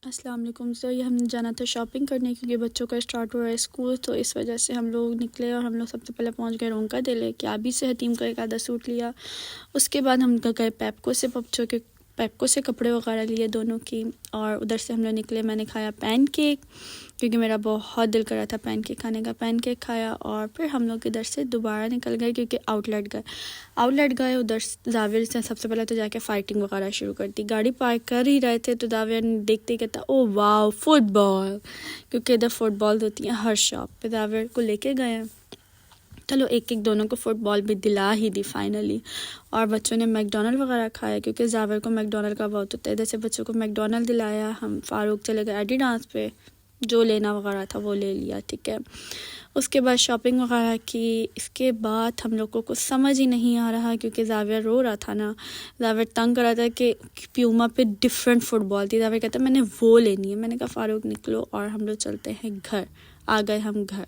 السلام علیکم. یہ ہم نے جانا تھا شاپنگ کرنے کیونکہ بچوں کا اسٹارٹ ہو رہا ہے اسکول، تو اس وجہ سے ہم لوگ نکلے اور ہم لوگ سب سے پہلے پہنچ گئے رونکا دلے کہ ابھی سے حتیم کا ایک آدھا سوٹ لیا. اس کے بعد ہم گئے پیپکو سے کپڑے وغیرہ لیے دونوں کی، اور ادھر سے ہم لوگ نکلے. میں نے کھایا پین کیک کیونکہ میرا بہت دل کر رہا تھا پین کیک کھانے کا. پین کیک کھایا اور پھر ہم لوگ ادھر سے دوبارہ نکل گئے کیونکہ آؤٹ لیٹ گئے. ادھر زاویہ سے سب سے پہلے تو جا کے فائٹنگ وغیرہ شروع کر دی. گاڑی پارک کر ہی رہے تھے تو زاویہ دیکھتے ہی کہتا او واو فٹ بال، کیونکہ ادھر فٹ بال ہوتی ہیں ہر شاپ پہ. زاویہ کو لے کے گئے، چلو ایک دونوں کو فٹ بال بھی دلا ہی دی فائنلی. اور بچوں نے میک ڈونلڈ وغیرہ کھایا کیونکہ زاویہ کو میک ڈونلڈ کا بہت ہوتا ہے. ادھر سے بچوں کو میک ڈونلڈ دلایا. ہم فاروق چلے گئے ایڈیڈاس پہ، جو لینا وغیرہ تھا وہ لے لیا. ٹھیک ہے، اس کے بعد شاپنگ وغیرہ کی. اس کے بعد ہم لوگوں کو سمجھ ہی نہیں آ رہا کیونکہ زاویہ رو رہا تھا نا. زاویہ تنگ کر رہا تھا کہ پیوما پہ ڈفرینٹ فٹ بال تھی. زاویہ کہتا میں نے وہ لینی ہے. میں نے کہا فاروق نکلو اور ہم لوگ چلتے ہیں گھر. آ گئے ہم گھر.